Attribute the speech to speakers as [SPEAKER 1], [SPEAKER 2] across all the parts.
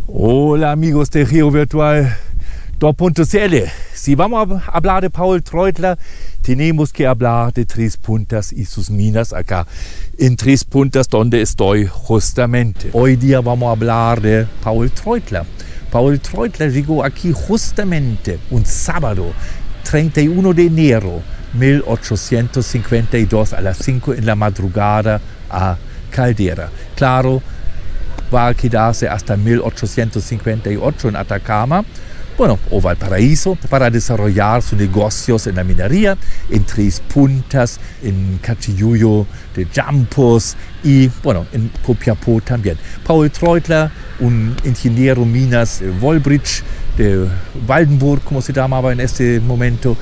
[SPEAKER 1] Hola amigos de Giro Virtual 2.cl. Si vamos a hablar de Paul Treutler, tenemos que hablar de Tres Puntas y sus minas acá en Tres Puntas, donde estoy justamente. Hoy día vamos a hablar de Paul Treutler. Paul Treutler llegó aquí justamente un sábado, 31 de enero 1852 a las 5 en la madrugada a Caldera. Claro, va a quedarse hasta 1858 en Atacama, o Valparaíso, para desarrollar sus negocios en la minería, en Tres Puntas, en Cachiyuyo de Jampos y, en Copiapó también. Paul Treutler, un ingeniero minas de Woolwich, de Waldenburg, como se llamaba en este momento.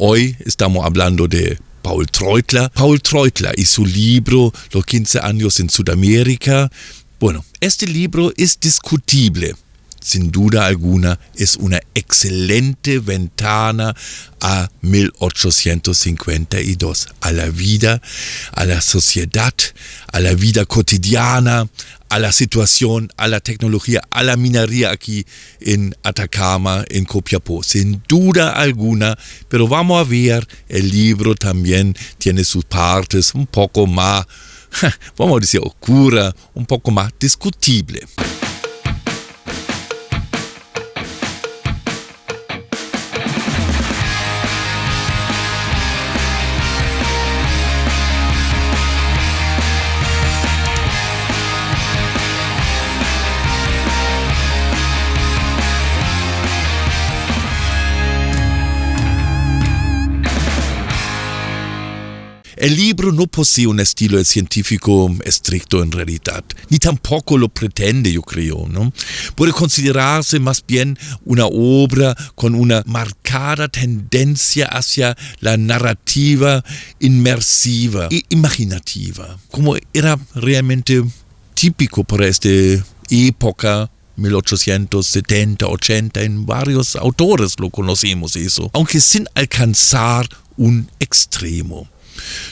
[SPEAKER 2] Hoy estamos hablando de Paul Treutler. Paul Treutler y su libro Los 15 años en Sudamérica. Este libro es discutible. Sin duda alguna es una excelente ventana a 1852, a la vida, a la sociedad, a la vida cotidiana, a la situación, a la tecnología, a la minería aquí en Atacama, en Copiapó, sin duda alguna, pero vamos a ver, el libro también tiene sus partes un poco más, vamos a decir, oscura, un poco más discutible. El libro no posee un estilo científico estricto en realidad, ni tampoco lo pretende, yo creo, ¿no? Puede considerarse más bien una obra con una marcada tendencia hacia la narrativa inmersiva e imaginativa, como era realmente típico para esta época. 1870, 80, en varios autores lo conocemos eso, aunque sin alcanzar un extremo.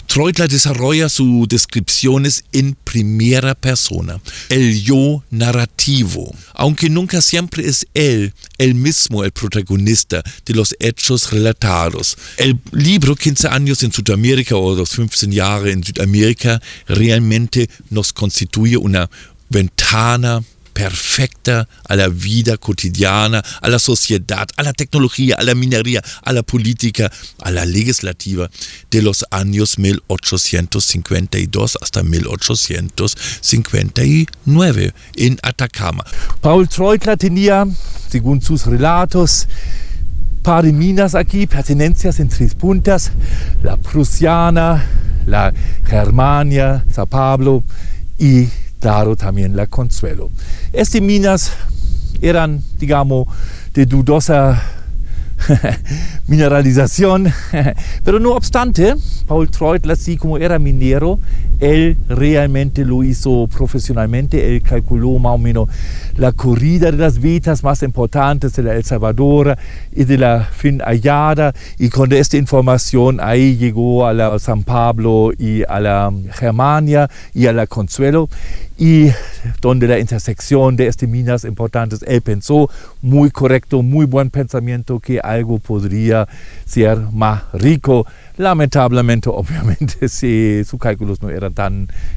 [SPEAKER 2] Treutler desarrolla sus descripciones en primera persona, el yo narrativo, aunque nunca siempre es él mismo el protagonista de los hechos relatados. El libro 15 años en Sudamérica o los 15 Jahre en Sudamérica realmente nos constituye una ventana perfecta a la vida cotidiana, a la sociedad, a la tecnología, a la minería, a la política, a la legislativa de los años 1852 hasta 1859 en Atacama.
[SPEAKER 1] Paul Treutler tenía, según sus relatos, par de minas aquí, pertenencias en Tres Puntas, la Prusiana, la Germania, San Pablo y claro, también la Consuelo. Estas minas eran, digamos, de dudosa mineralización, pero no obstante, Paul Treutler, así como era minero, él realmente lo hizo profesionalmente. Él calculó más o menos la corrida de las vetas más importantes de la El Salvador y de la Fin Hallada, y con esta información ahí llegó a la San Pablo y a la Germania y a la Consuelo, y donde la intersección de estas minas importantes, él pensó, muy correcto, muy buen pensamiento, que algo podría ser más rico. Lamentablemente, obviamente, sus cálculos no eran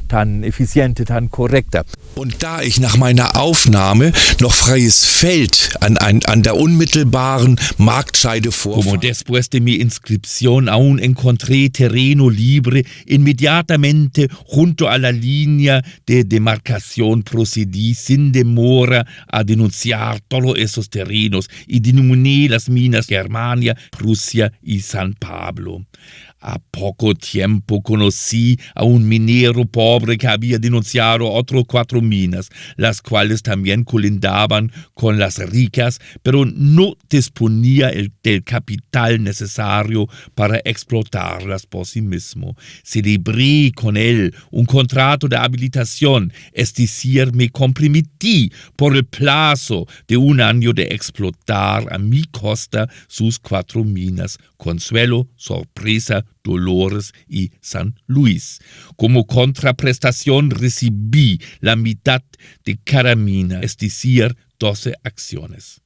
[SPEAKER 1] tan eficientes, tan correctos.
[SPEAKER 2] Und da ich nach meiner Aufnahme noch freies Feld an der unmittelbaren Marktscheide vorfand.
[SPEAKER 3] Como después de mi inscripción aún encontré terreno libre, inmediatamente junto a la línea de demarcación procedí sin demora a denunciar todos esos terrenos y denominé las minas Germania, Prusia y San Pablo. A poco tiempo conocí a un minero pobre que había denunciado otras 4 minas, las cuales también colindaban con las ricas, pero no disponía del capital necesario para explotarlas por sí mismo. Celebré con él un contrato de habilitación, es decir, me comprometí por el plazo de 1 año de explotar a mi costa sus 4 minas, Consuelo, Sorpresa, Dolores y San Luis. Como contraprestación recibí la mitad de cada mina, es decir, 12 acciones.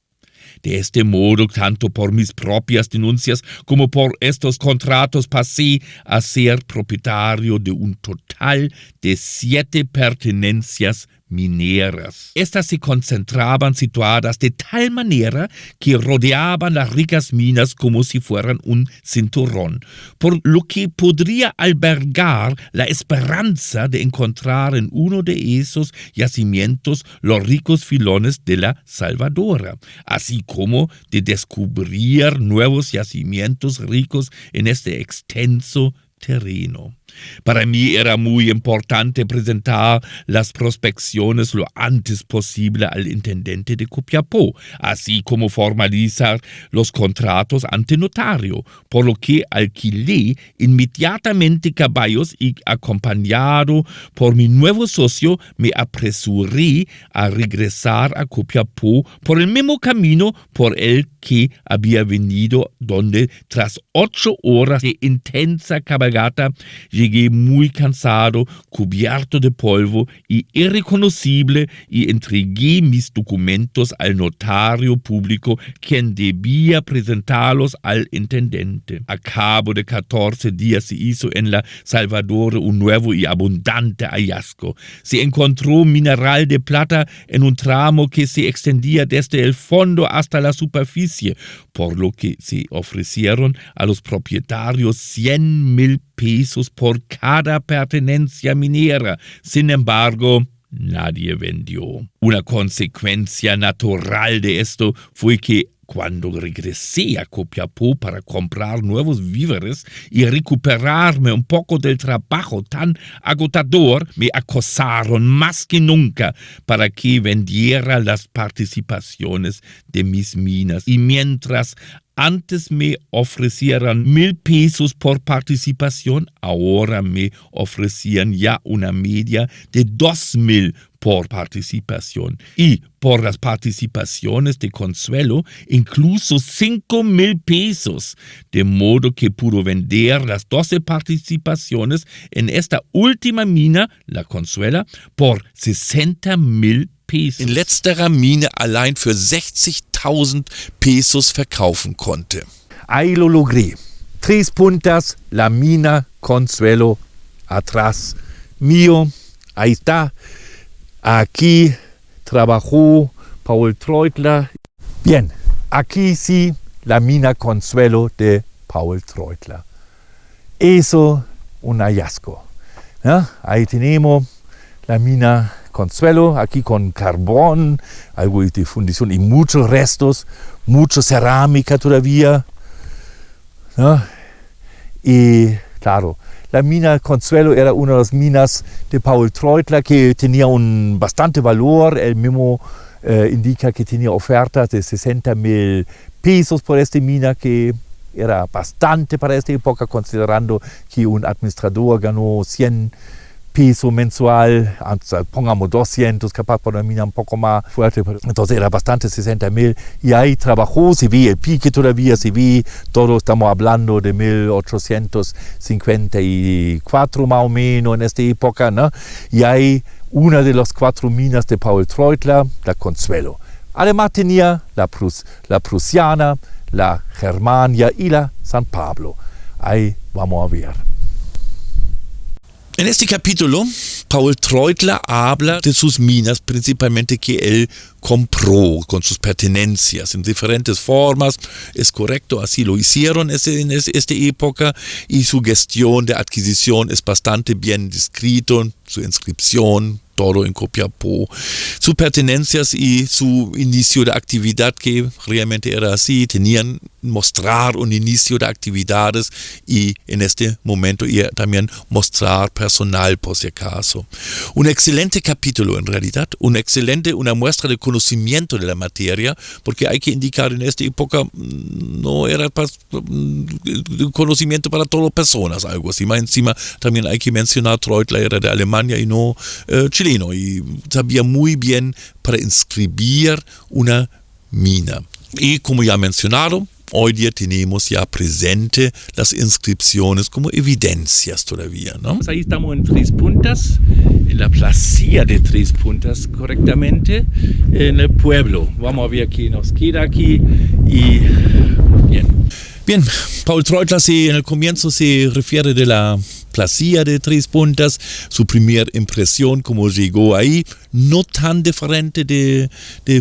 [SPEAKER 3] De este modo, tanto por mis propias denuncias como por estos contratos, pasé a ser propietario de un total de 7 pertenencias mineras. Estas se concentraban situadas de tal manera que rodeaban las ricas minas como si fueran un cinturón, por lo que podría albergar la esperanza de encontrar en uno de esos yacimientos los ricos filones de la Salvadora, así como de descubrir nuevos yacimientos ricos en este extenso terreno. Para mí era muy importante presentar las prospecciones lo antes posible al intendente de Copiapó, así como formalizar los contratos ante notario, por lo que alquilé inmediatamente caballos y, acompañado por mi nuevo socio, me apresuré a regresar a Copiapó por el mismo camino por el que había venido, donde tras 8 horas de intensa cabalgata llegué muy cansado, cubierto de polvo y irreconocible, y entregué mis documentos al notario público, quien debía presentarlos al intendente. A cabo de 14 días se hizo en la Salvador un nuevo y abundante hallazgo. Se encontró mineral de plata en un tramo que se extendía desde el fondo hasta la superficie, por lo que se ofrecieron a los propietarios 100,000 pesos por cada pertenencia minera. Sin embargo, nadie vendió. Una consecuencia natural de esto fue que cuando regresé a Copiapó para comprar nuevos víveres y recuperarme un poco del trabajo tan agotador, me acosaron más que nunca para que vendiera las participaciones de mis minas. Y mientras antes me ofrecieran 1,000 pesos por participación, ahora me ofrecían ya una media de 2,000 por participación. Y por las participaciones de Consuelo, incluso 5,000 pesos. De modo que pudo vender las 12 participaciones en esta última mina, la Consuela, por 60,000 pesos.
[SPEAKER 2] In letzterer Mine allein für 60.000 pesos verkaufen konnte.
[SPEAKER 1] Ahí lo logré. 3 puntas, la mina Consuelo atrás mío. Ahí está. Aquí trabajó Paul Treutler. Bien, aquí sí, la mina Consuelo de Paul Treutler. Eso, un hallazgo. ¿No? Ahí tenemos la mina Consuelo, aquí con carbón, algo de fundición y muchos restos, mucha cerámica todavía, ¿no? Y claro, la mina Consuelo era una de las minas de Paul Treutler que tenía un bastante valor. Él mismo indica que tenía ofertas de 60,000 pesos por esta mina, que era bastante para esta época, considerando que un administrador ganó 100 pesos mensual, pongamos 200, capaz por una mina un poco más fuerte, entonces era bastante 60,000, y ahí trabajó, se ve el pique todavía, se ve todo, estamos hablando de 1854 más o menos en esta época, ¿no? Y ahí una de las 4 minas de Paul Treutler, la Consuelo. Además tenía la Prusiana, la Germania y la San Pablo. Ahí vamos a ver.
[SPEAKER 2] En este capítulo, Paul Treutler habla de sus minas, principalmente que él compró con sus pertenencias en diferentes formas. Es correcto, así lo hicieron en esta época, y su gestión de adquisición es bastante bien descrito, su inscripción, todo en Copiapó. Sus pertenencias y su inicio de actividad, que realmente era así, tenían mostrar un inicio de actividades y en este momento y también mostrar personal por si acaso. Un excelente capítulo en realidad, una muestra de conocimiento de la materia, porque hay que indicar en esta época no era conocimiento para todas las personas, algo así. Más encima también hay que mencionar, Treutler era de Alemania y no chileno, y sabía muy bien para inscribir una mina. Y como ya mencionado, hoy día tenemos ya presente las inscripciones como evidencias todavía, ¿no?
[SPEAKER 3] Ahí estamos en Tres Puntas, en la placilla de Tres Puntas, correctamente, en el pueblo. Vamos a ver qué nos queda aquí y bien.
[SPEAKER 2] Bien, Paul Treutler en el comienzo se refiere de la placilla de Tres Puntas, su primera impresión, como llegó ahí, no tan diferente de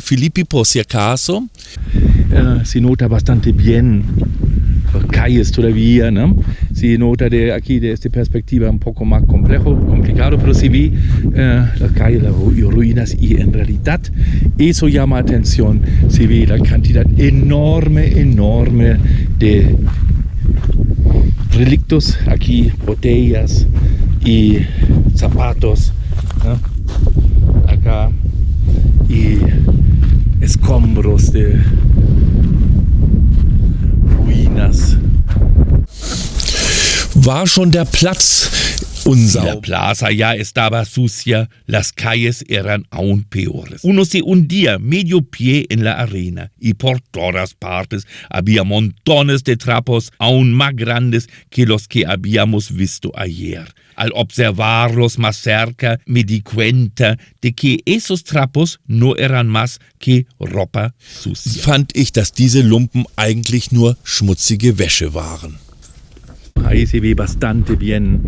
[SPEAKER 2] Filippi por si acaso.
[SPEAKER 3] Se nota bastante bien las calles todavía, ¿no? Se nota aquí de esta perspectiva un poco más complicado, pero se ve las calles, las ruinas, y en realidad eso llama atención. Se ve la cantidad enorme de relictos aquí, botellas y zapatos, ¿no? Acá, y escombros de ruinas.
[SPEAKER 2] War schon der Platz
[SPEAKER 3] La plaza ya estaba sucia, las calles eran aún peores. Uno se hundía medio pie en la arena y por todas partes había montones de trapos aún más grandes que los que habíamos visto ayer. Al observarlos más cerca me di cuenta de que esos trapos no eran más que ropa sucia.
[SPEAKER 2] Fand ich, dass diese Lumpen eigentlich nur schmutzige Wäsche waren.
[SPEAKER 3] Ahí se ve bastante bien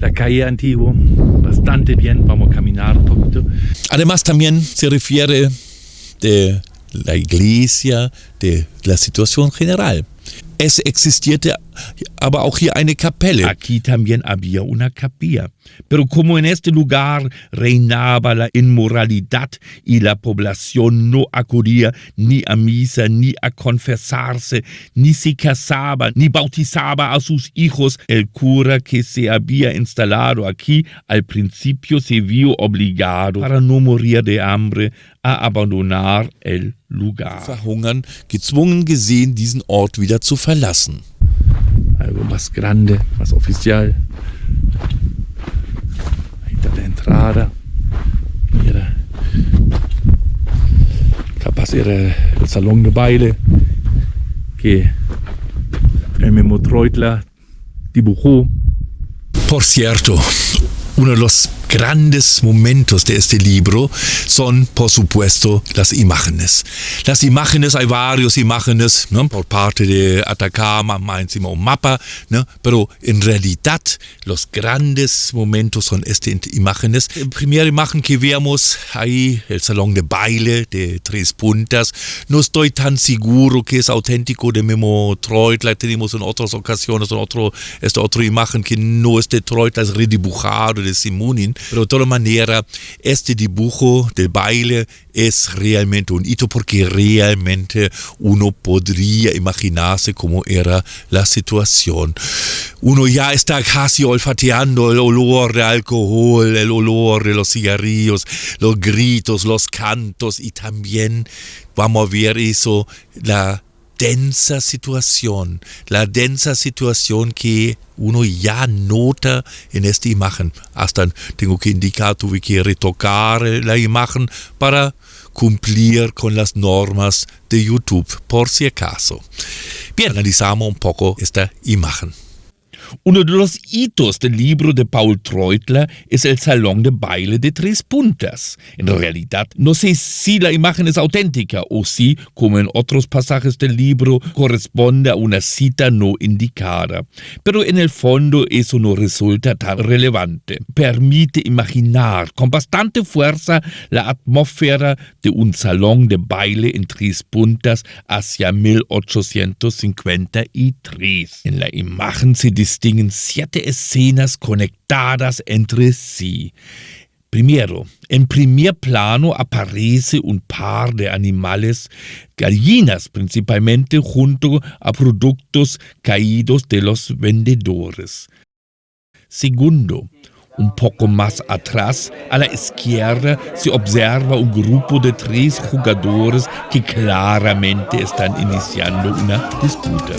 [SPEAKER 3] la calle antigua, bastante bien. Vamos a caminar un poquito.
[SPEAKER 2] Además también se refiere de la iglesia, de la situación general. Es existierte aber auch hier eine Kapelle.
[SPEAKER 3] Aquí también había una capilla, pero como en este lugar reinaba la inmoralidad y la población no acudía ni a misa, ni a confesarse, ni se casaba, ni bautizaba a sus hijos, el cura que se había instalado aquí al principio se vio obligado, para no morir de hambre, a abandonar el lugar.
[SPEAKER 2] Verhungern, gezwungen gesehen, diesen Ort wieder zu verlassen.
[SPEAKER 3] Algo más grande, más oficial. Ahí está la entrada. Mira. Capaz era el salón de baile que el mismo Treutler dibujó.
[SPEAKER 2] Por cierto, uno de los grandes momentos de este libro son, por supuesto, las imágenes. Las imágenes, hay varias imágenes, ¿no? Por parte de Atacama, más encima un mapa, ¿no? Pero en realidad los grandes momentos son estas imágenes. La primera imagen que vemos ahí, el salón de baile de Tres Puntas, no estoy tan seguro que es auténtico de Memo Treutler. Tenemos en otras ocasiones esta otra imagen que no es de Treutler, es redibujado de Simonin. Pero de toda manera, este dibujo del baile es realmente un hito porque realmente uno podría imaginarse cómo era la situación. Uno ya está casi olfateando el olor de alcohol, el olor de los cigarrillos, los gritos, los cantos y también vamos a ver eso, la densa situación que uno ya nota en esta imagen. Hasta tengo que indicar, tuve que retocar la imagen para cumplir con las normas de YouTube, por si acaso. Bien, analizamos un poco esta imagen.
[SPEAKER 3] Uno de los hitos del libro de Paul Treutler es el salón de baile de Tres Puntas. En realidad, no sé si la imagen es auténtica o si, como en otros pasajes del libro, corresponde a una cita no indicada. Pero en el fondo eso no resulta tan relevante. Permite imaginar con bastante fuerza la atmósfera de un salón de baile en Tres Puntas hacia 1853. En la imagen se distinguen 7 escenas conectadas entre sí. Primero, en primer plano aparece un par de animales, gallinas principalmente, junto a productos caídos de los vendedores. Segundo, un poco más atrás, a la izquierda, se observa un grupo de 3 jugadores que claramente están iniciando una disputa.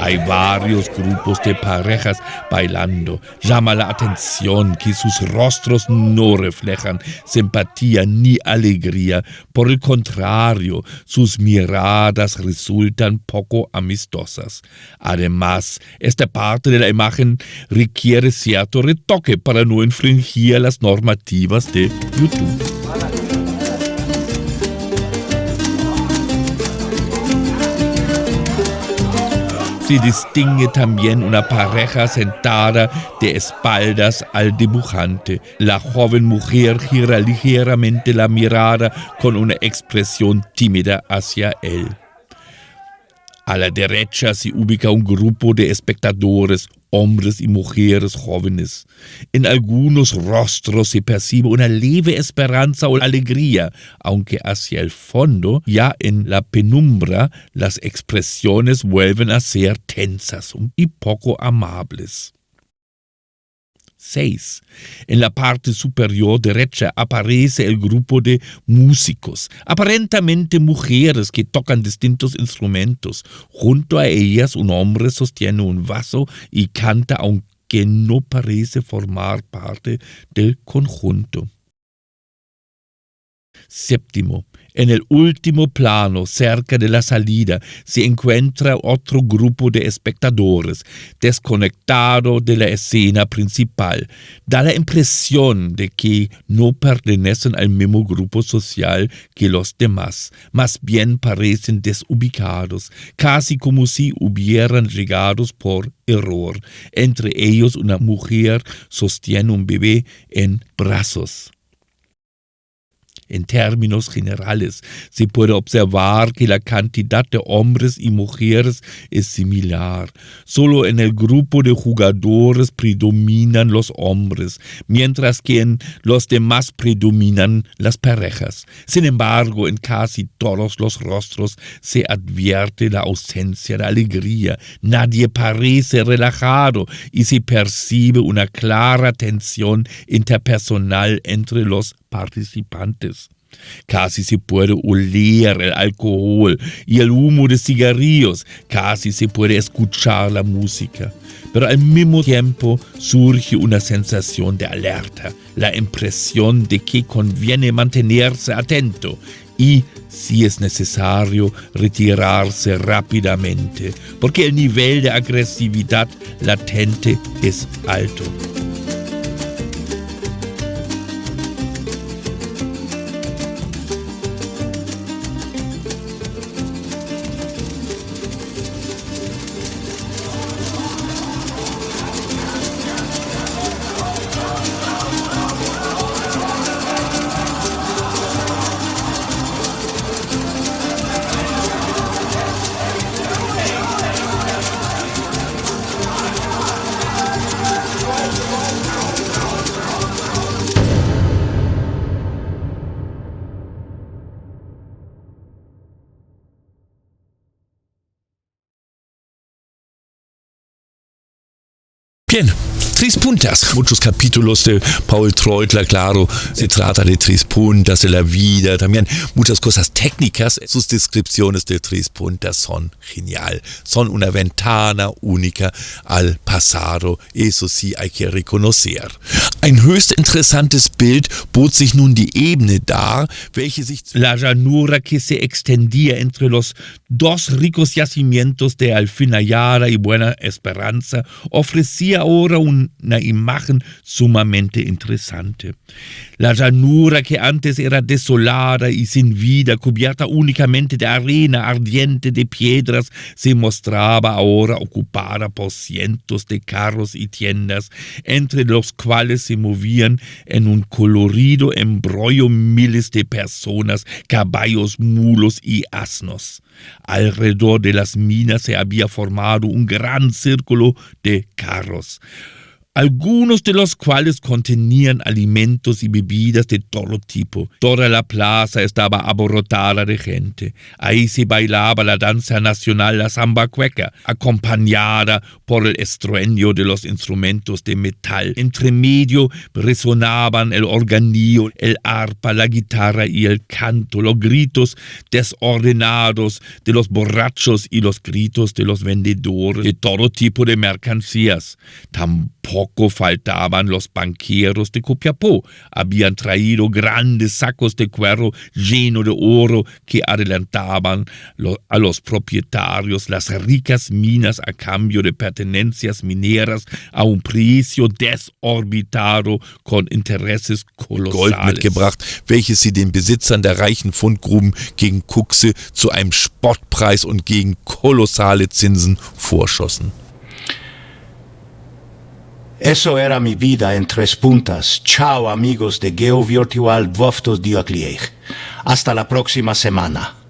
[SPEAKER 3] Hay varios grupos de parejas bailando. Llama la atención que sus rostros no reflejan simpatía ni alegría. Por el contrario, sus miradas resultan poco amistosas. Además, esta parte de la imagen requiere cierto retoque para no infringir las normativas de YouTube. Se distingue también una pareja sentada de espaldas al dibujante. La joven mujer gira ligeramente la mirada con una expresión tímida hacia él. A la derecha se ubica un grupo de espectadores, hombres y mujeres jóvenes. En algunos rostros se percibe una leve esperanza o alegría, aunque hacia el fondo, ya en la penumbra, las expresiones vuelven a ser tensas y poco amables. 6. En la parte superior derecha aparece el grupo de músicos, aparentemente mujeres que tocan distintos instrumentos. Junto a ellas un hombre sostiene un vaso y canta, aunque no parece formar parte del conjunto. 7. En el último plano, cerca de la salida, se encuentra otro grupo de espectadores, desconectado de la escena principal. Da la impresión de que no pertenecen al mismo grupo social que los demás. Más bien parecen desubicados, casi como si hubieran llegado por error. Entre ellos una mujer sostiene un bebé en brazos. En términos generales, se puede observar que la cantidad de hombres y mujeres es similar. Solo en el grupo de jugadores predominan los hombres, mientras que en los demás predominan las parejas. Sin embargo, en casi todos los rostros se advierte la ausencia de alegría. Nadie parece relajado y se percibe una clara tensión interpersonal entre los participantes. Casi se puede oler el alcohol y el humo de cigarrillos, casi se puede escuchar la música, pero al mismo tiempo surge una sensación de alerta, la impresión de que conviene mantenerse atento y, si es necesario, retirarse rápidamente, porque el nivel de agresividad latente es alto.
[SPEAKER 2] Bien, 3 puntas. Muchos capítulos de Paul Treutler, claro, se trata de 3 puntas de la vida, también muchas cosas técnicas. Sus descripciones de 3 puntas son genial, son una ventana única al pasado, eso sí hay que reconocer. Ein höchst interessantes Bild bot sich nun die Ebene dar, welche sich
[SPEAKER 3] la llanura que se extendía entre los 2 ricos yacimientos de Alfinayara y Buena Esperanza ofrecía ahora una imagen sumamente interesante. La llanura que antes era desolada y sin vida, cubierta únicamente de arena ardiente de piedras, se mostraba ahora ocupada por cientos de carros y tiendas, entre los cuales se se movían en un colorido embrollo miles de personas, caballos, mulos y asnos. Alrededor de las minas se había formado un gran círculo de carros, algunos de los cuales contenían alimentos y bebidas de todo tipo. Toda la plaza estaba abarrotada de gente. Ahí se bailaba la danza nacional, la samba cueca, acompañada por el estruendo de los instrumentos de metal. Entre medio resonaban el organillo, el arpa, la guitarra y el canto, los gritos desordenados de los borrachos y los gritos de los vendedores de todo tipo de mercancías. Tampoco faltaban los banqueros de Copiapó. Habían traído grandes sacos de cuero llenos de oro que adelantaban a los propietarios las ricas minas a cambio de pertenencias mineras a un precio desorbitado con intereses kolosales.
[SPEAKER 2] Gold mitgebracht, welches sie den Besitzern der reichen Fundgruben gegen Kuxe zu einem Spottpreis und gegen kolossale Zinsen vorschossen.
[SPEAKER 4] Eso era mi vida en Tres Puntas. Chao amigos de GeoVirtual Voftos Dioclieg. Hasta la próxima semana.